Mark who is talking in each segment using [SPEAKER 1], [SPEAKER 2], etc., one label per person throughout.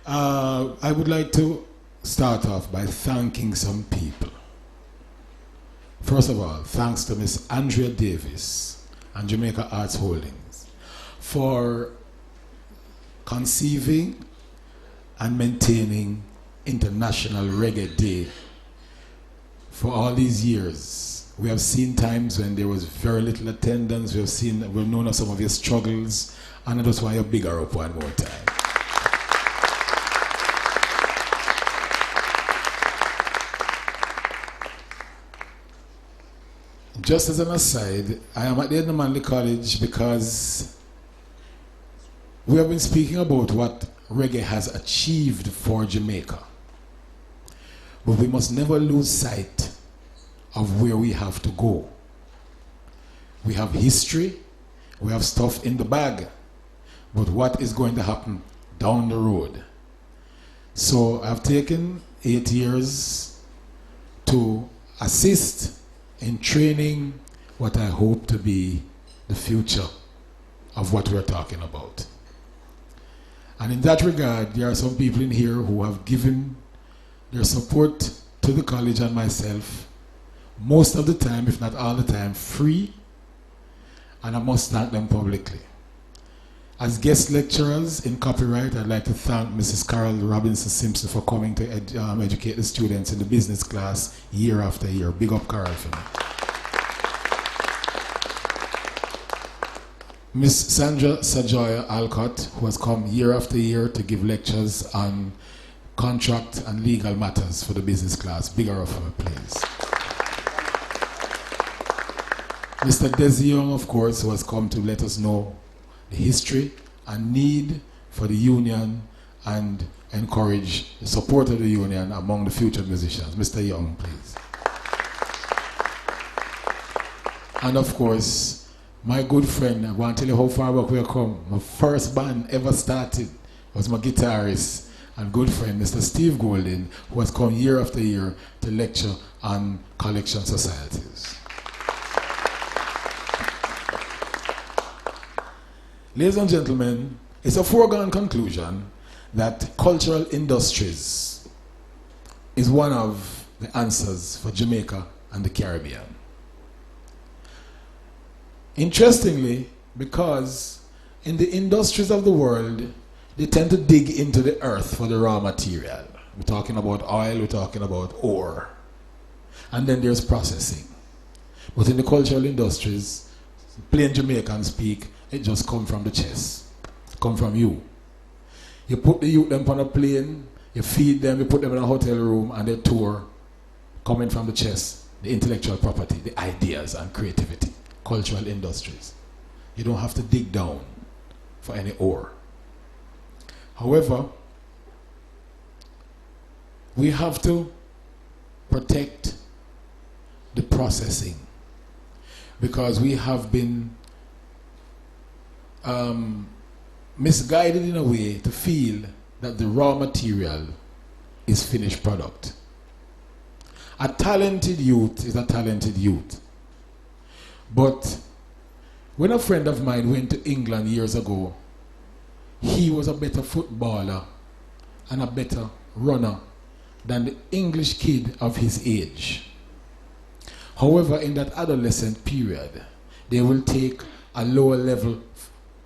[SPEAKER 1] I would like to start off by thanking some people. First of all, thanks to Miss Andrea Davis and Jamaica Arts Holdings for conceiving and maintaining International Reggae Day for all these years. We have seen times when there was very little attendance. We've known of some of your struggles, and I just want you to big her up one more time. Just as an aside, I am at the Edna College because we have been speaking about what reggae has achieved for Jamaica. But we must never lose sight of where we have to go. We have history, we have stuff in the bag, but what is going to happen down the road? So I've taken 8 years to assist in training what I hope to be the future of what we're talking about. And in that regard, there are some people in here who have given their support to the college and myself, most of the time, if not all the time, free, and I must thank them publicly. As guest lecturers in copyright, I'd like to thank Mrs. Carol Robinson Simpson for coming to educate the students in the business class year after year. Big up Carol for me. Miss Sandra Sajoya Alcott, who has come year after year to give lectures on contract and legal matters for the business class. Big her up for me, please. Mr. Desi Young, of course, who has come to let us know the history and need for the union and encourage the support of the union among the future musicians. Mr. Young, please. And of course, my good friend, I want to tell you how far back we have come. My first band ever started was my guitarist and good friend, Mr. Steve Golden, who has come year after year to lecture on collection societies. Ladies and gentlemen, it's a foregone conclusion that cultural industries is one of the answers for Jamaica and the Caribbean. Interestingly, because in the industries of the world, they tend to dig into the earth for the raw material. We're talking about oil, we're talking about ore. And then there's processing. But in the cultural industries, plain Jamaican speak, it just come from the chest, come from you. You put the youth them on a plane, you feed them, you put them in a hotel room, and they tour, coming from the chest, the intellectual property, the ideas and creativity, cultural industries. You don't have to dig down for any ore. However, we have to protect the processing because we have been misguided in a way to feel that the raw material is finished product. A talented youth is a talented youth. But when a friend of mine went to England years ago, he was a better footballer and a better runner than the English kid of his age. However, in that adolescent period, they will take a lower level,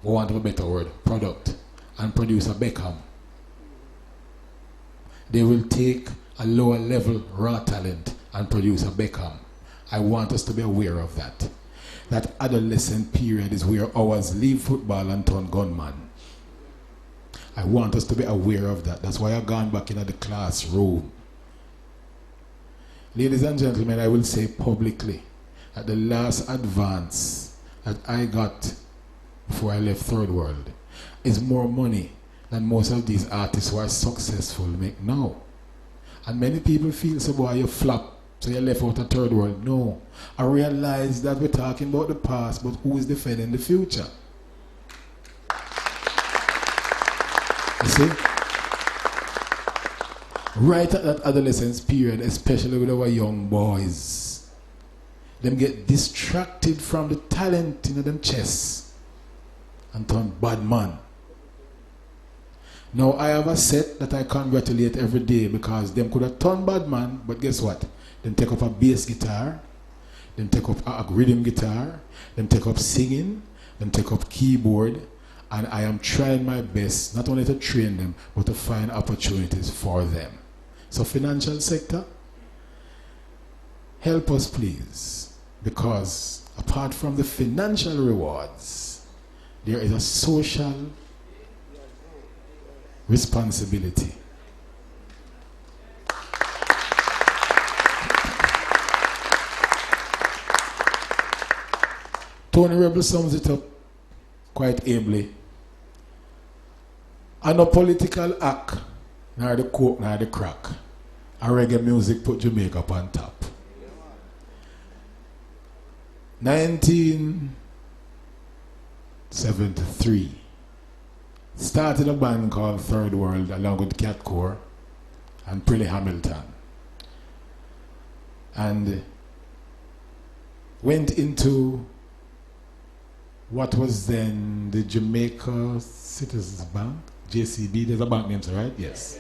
[SPEAKER 1] for want of a better word, product and produce a Beckham. They will take a lower level raw talent and produce a Beckham. I want us to be aware of that. That adolescent period is where ours leave football and turn gunman. I want us to be aware of that. That's why I've gone back into the classroom. Ladies and gentlemen, I will say publicly that the last advance that I got before I left Third World is more money than most of these artists who are successful make now. And many people feel, so boy, you flop, so you left out a Third World. No. I realize that we're talking about the past, but who is defending the future? You see? Right at that adolescence period, especially with our young boys, them get distracted from the talent in them chests and turn bad man. Now I have a set that I congratulate every day because them could have turned bad man, but guess what? Them take up a bass guitar, them take up a rhythm guitar, them take up singing, them take up keyboard, and I am trying my best not only to train them, but to find opportunities for them. So financial sector, help us please, because apart from the financial rewards, there is a social responsibility. Tony Rebel sums it up quite ably. And no political act, nor the coke, nor the crack. A reggae music put Jamaica up on top. 1973. Started a band called Third World along with Cat Core and Prilly Hamilton. And went into what was then the Jamaica Citizens Bank, JCB, there's a bank name, right? Yes.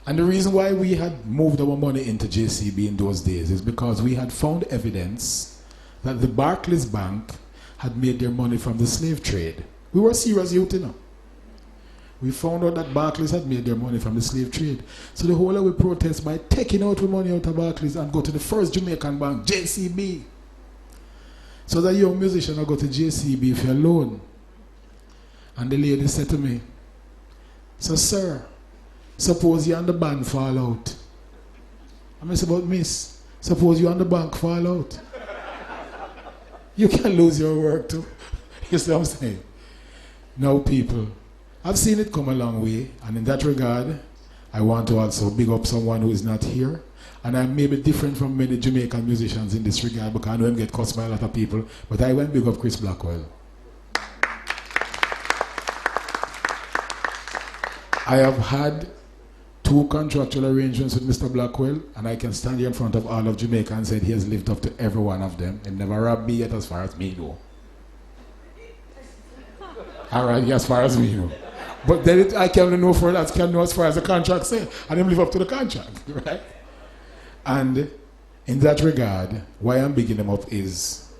[SPEAKER 1] And the reason why we had moved our money into JCB in those days is because we had found evidence that the Barclays Bank had made their money from the slave trade. We were serious youth, you know. We found out that Barclays had made their money from the slave trade. So the whole of we protest by taking out the money out of Barclays and go to the first Jamaican bank, JCB. So that young musician will go to JCB for a loan. And the lady said to me, so sir, suppose you and the band fall out. I said, but miss, suppose you and the bank fall out. You can lose your work too. You see what I'm saying? Now people, I've seen it come a long way, and in that regard, I want to also big up someone who is not here. And I may be different from many Jamaican musicians in this regard because I know him get cussed by a lot of people, but I went big up Chris Blackwell. I have had 2 contractual arrangements with Mr. Blackwell, and I can stand here in front of all of Jamaica and say he has lived up to every one of them. He never robbed me yet as far as me know. All right, as far as me know. But then I can only know for that, can know as far as the contract says, and him live up to the contract, right? And in that regard, why I'm bigging him up is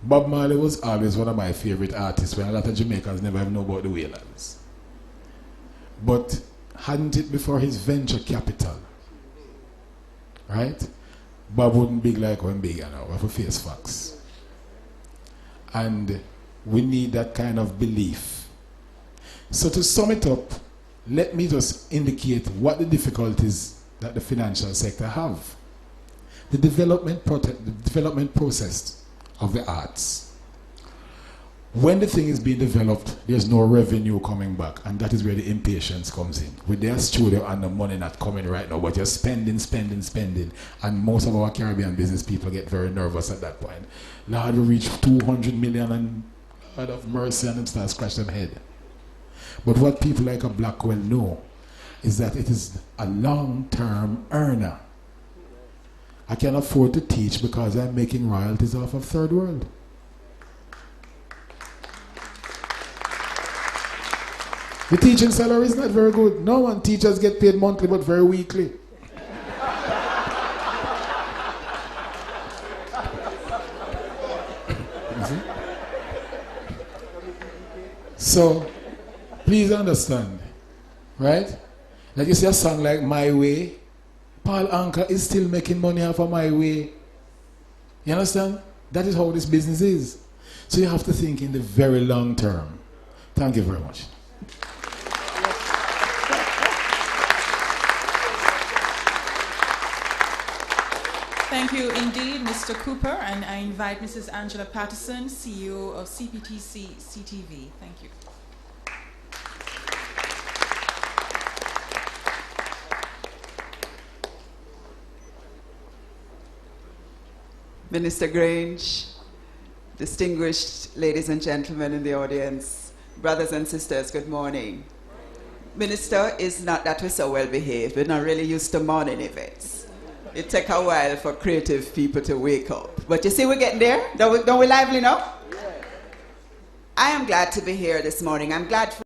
[SPEAKER 1] Bob Marley was always one of my favorite artists when a lot of Jamaicans never even know about the Wailers. But hadn't it before his venture capital, right? Bob wouldn't big like when big now, we have to face facts. And we need that kind of belief. So to sum it up, let me just indicate what the difficulties that the financial sector have. The development process of the arts. When the thing is being developed, there's no revenue coming back, and that is where the impatience comes in. With their studio and the money not coming right now, but you're spending, and most of our Caribbean business people get very nervous at that point. Lord, we reach 200 million and out of mercy and them start scratch them head. But what people like a Blackwell know is that it is a long-term earner. I can afford to teach because I'm making royalties off of Third World. The teaching salary is not very good. No one teachers get paid monthly but very weekly. So, please understand, right? Like you see a song like My Way, Paul Anka is still making money off of My Way. You understand? That is how this business is. So you have to think in the very long term. Thank you very much.
[SPEAKER 2] Thank you indeed, Mr. Cooper, and I invite Mrs. Angela Patterson, CEO of CPTC CTV. Thank you.
[SPEAKER 3] Minister Grange, distinguished ladies and gentlemen in the audience, brothers and sisters, good morning. Minister, it's not that we're so well behaved. We're not really used to morning events. It takes a while for creative people to wake up. But you see we're getting there? Don't we lively now? I am glad to be here this morning. I'm glad for